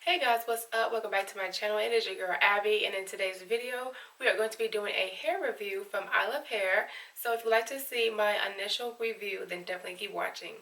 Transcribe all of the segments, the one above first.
Hey guys, what's up? Welcome back to my channel. It is your girl Abby, and in today's video we are going to be doing a hair review from I Love Hair. So if you'd like to see my initial review, then definitely keep watching.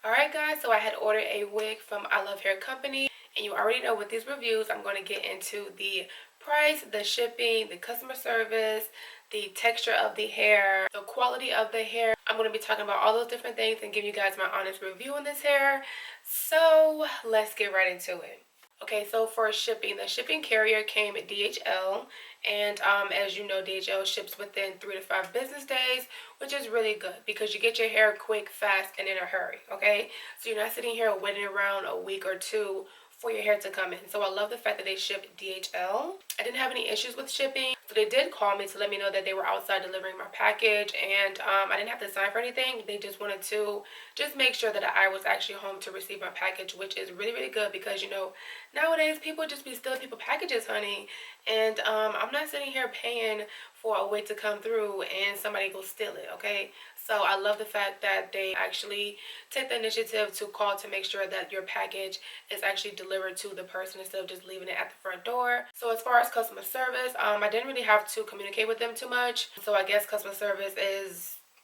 Alright guys, so I had ordered a wig from I Love Hair Company, and you already know with these reviews I'm going to get into the price, the shipping, the customer service, the texture of the hair, the quality of the hair. I'm going to be talking about all those different things and give you guys my honest review on this hair. So let's get right into it. Okay, so for shipping, the shipping carrier came at DHL, and as you know, DHL ships within 3 to 5 business days, which is really good because you get your hair quick, fast, and in a hurry, okay? So you're not sitting here waiting around a week or two for your hair to come in. So I love the fact that they ship DHL. I didn't have any issues with shipping. So they did call me to let me know that they were outside delivering my package, and I didn't have to sign for anything. They just wanted to just make sure that I was actually home to receive my package, which is really, really good because, you know, nowadays people just be stealing people packages, honey. And I'm not sitting here paying for a wig to come through and somebody go steal it, okay? So I love the fact that they actually take the initiative to call to make sure that your package is actually delivered to the person instead of just leaving it at the front door. So as far as customer service, I didn't really have to communicate with them too much. So I guess customer service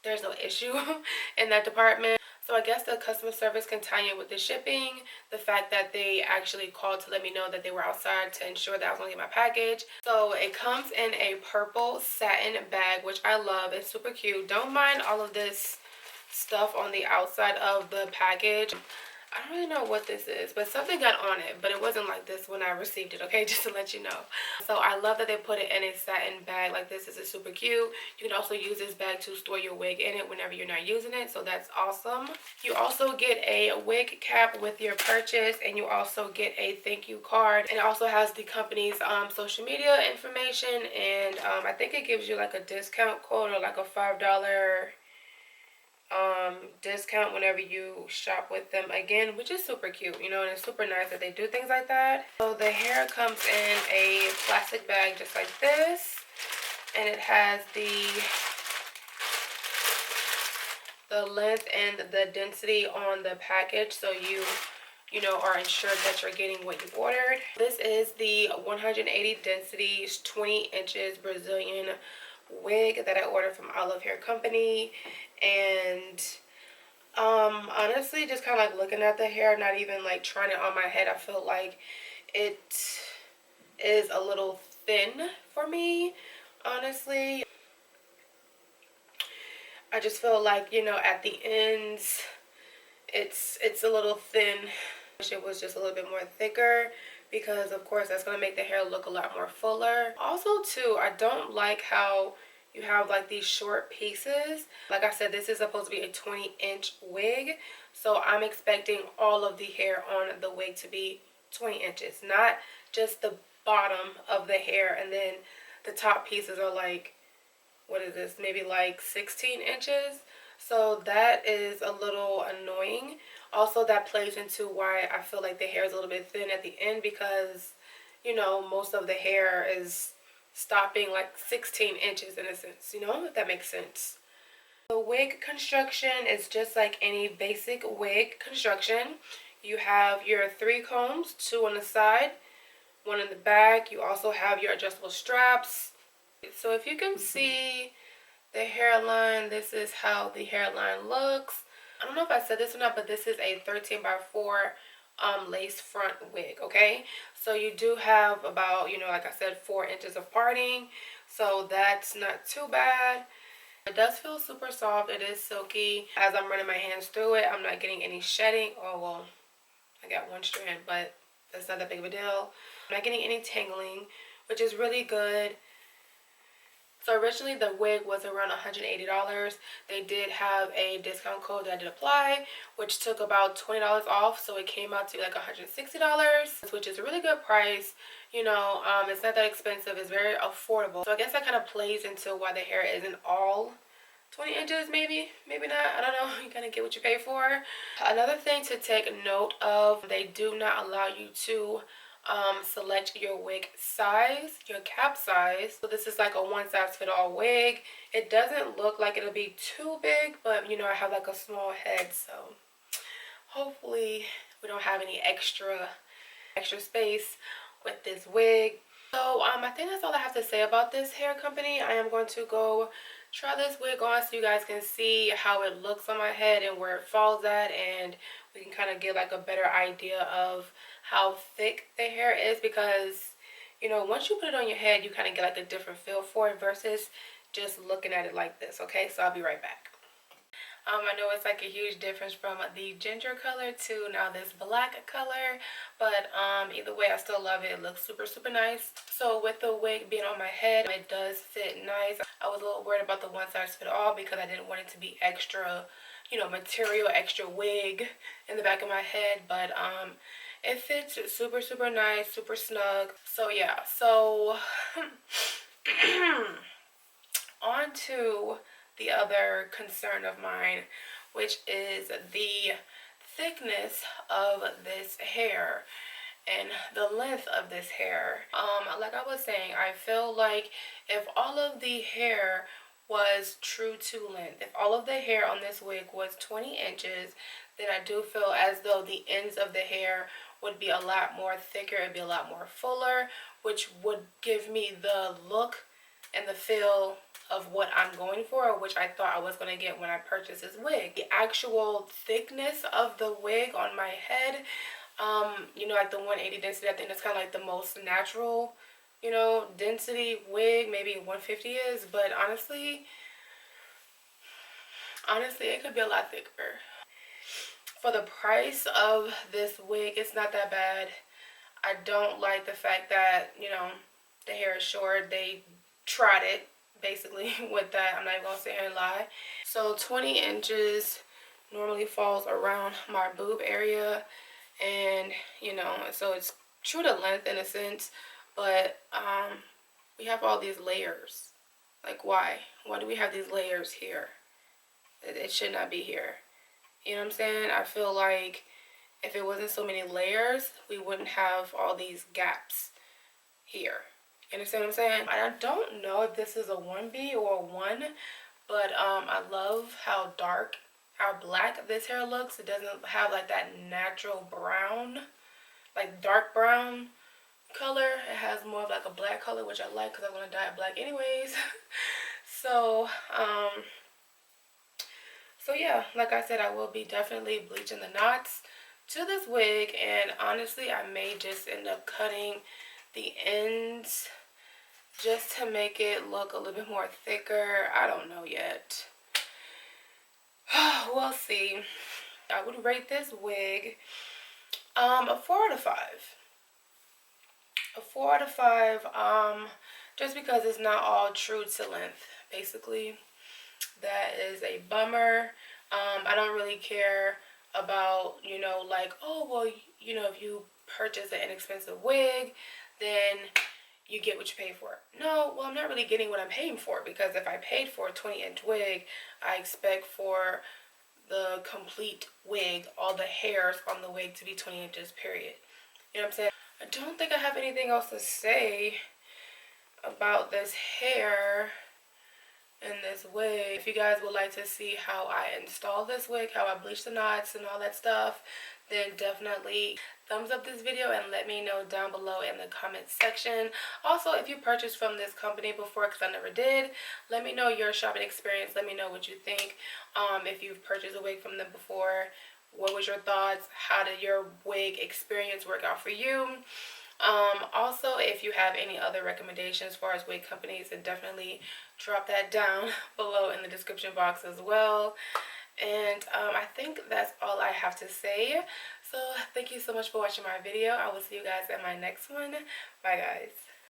there's no issue in that department. So I guess the customer service can tie in with the shipping, the fact that they actually called to let me know that they were outside to ensure that I was going to get my package. So it comes in a purple satin bag, which I love. It's super cute. Don't mind all of this stuff on the outside of the package. I don't really know what this is, but something got on it, but it wasn't like this when I received it, okay? Just to let you know. So I love that they put it in a satin bag like this. This is super cute. You can also use this bag to store your wig in it whenever you're not using it, so that's awesome. You also get a wig cap with your purchase, and you also get a thank you card, and it also has the company's social media information, and I think it gives you like a discount code or like a $5 discount whenever you shop with them again, which is super cute, you know, and it's super nice that they do things like that. So the hair comes in a plastic bag just like this, and it has the length and the density on the package, so you know, are ensured that you're getting what you ordered. This is the 180 density 20 inches Brazilian wig that I ordered from I Love Hair Company. And honestly, just kind of like looking at the hair, not even like trying it on my head, I feel like it is a little thin for me, honestly. I just feel like, you know, at the ends it's a little thin. I wish it was just a little bit more thicker, because of course that's going to make the hair look a lot more fuller. Also too, I don't like how you have like these short pieces. Like I said, this is supposed to be a 20-inch wig, so I'm expecting all of the hair on the wig to be 20 inches, not just the bottom of the hair, and then the top pieces are like, what is this, maybe like 16 inches. So that is a little annoying. Also, that plays into why I feel like the hair is a little bit thin at the end, because, you know, most of the hair is stopping like 16 inches in a sense, you know, if that makes sense. The wig construction is just like any basic wig construction. You have your 3 combs, 2 on the side, 1 in the back. You also have your adjustable straps. So if you can see the hairline, this is how the hairline looks. I don't know if I said this or not, but this is a 13x4 lace front wig, okay? So you do have about, you know, like I said, 4 inches of parting, so that's not too bad. It does feel super soft. It is silky. As I'm running my hands through it, I'm not getting any shedding. Oh, well, I got 1 strand, but that's not that big of a deal. I'm not getting any tangling, which is really good. So originally the wig was around $180. They did have a discount code that I did apply, which took about $20 off, so it came out to like $160, which is a really good price. You know, it's not that expensive. It's very affordable. So I guess that kind of plays into why the hair isn't all 20 inches, maybe not, I don't know. You kind of get what you pay for. Another thing to take note of, they do not allow you to select your wig size, your cap size. So this is like a one size fit all wig. It doesn't look like it'll be too big, but you know, I have like a small head, so hopefully we don't have any extra space with this wig. So I think that's all I have to say about this hair company. I am going to go try this wig on so you guys can see how it looks on my head and where it falls at, and we can kind of get like a better idea of how thick the hair is, because you know, once you put it on your head you kind of get like a different feel for it versus just looking at it like this. Okay, so I'll be right back. I know it's like a huge difference from the ginger color to now this black color, but either way I still love it. It looks super nice. So with the wig being on my head, it does fit nice. I was a little worried about the one size fit all because I didn't want it to be extra, you know, material, extra wig in the back of my head, but it fits super nice, super snug. So yeah, so on to the other concern of mine, which is the thickness of this hair and the length of this hair. Like I was saying, I feel like if all of the hair was true to length, if all of the hair on this wig was 20 inches, then I do feel as though the ends of the hair would be a lot more thicker, it'd be a lot more fuller, which would give me the look and the feel of what I'm going for, which I thought I was going to get when I purchased this wig. The actual thickness of the wig on my head, you know, like the 180 density, I think that's kind of like the most natural, you know, density wig. Maybe 150 is, but honestly it could be a lot thicker. For the price of this wig, it's not that bad. I don't like the fact that, you know, the hair is short. They tried it basically with that. I'm not even gonna sit here and lie. So 20 inches normally falls around my boob area, and you know, so it's true to length in a sense, but we have all these layers. Like, why do we have these layers here? It should not be here. You know what I'm saying? I feel like if it wasn't so many layers, we wouldn't have all these gaps here. You understand what I'm saying? I don't know if this is a 1B or a 1, but I love how dark, how black this hair looks. It doesn't have like that natural brown, like dark brown color. It has more of like a black color, which I like because I want to dye it black anyways. So yeah, like I said, I will be definitely bleaching the knots to this wig, and honestly I may just end up cutting the ends just to make it look a little bit more thicker. I don't know yet. We'll see. I would rate this wig a 4 out of 5. A 4 out of 5, just because it's not all true to length, basically. That is a bummer. I don't really care about, you know, like, oh, well, you know, if you purchase an inexpensive wig, then you get what you pay for. No, well, I'm not really getting what I'm paying for, because if I paid for a 20-inch wig, I expect for the complete wig, all the hairs on the wig, to be 20 inches, period. You know what I'm saying? I don't think I have anything else to say about this hair and this wig. If you guys would like to see how I install this wig, how I bleach the knots and all that stuff, then definitely thumbs up this video and let me know down below in the comment section. Also, if you purchased from this company before, because I never did, let me know your shopping experience. Let me know what you think. If you've purchased a wig from them before, what was your thoughts? How did your wig experience work out for you? Also, if you have any other recommendations as far as wig companies, then definitely drop that down below in the description box as well. And I think that's all I have to say. So thank you so much for watching my video. I will see you guys at my next one. Bye guys.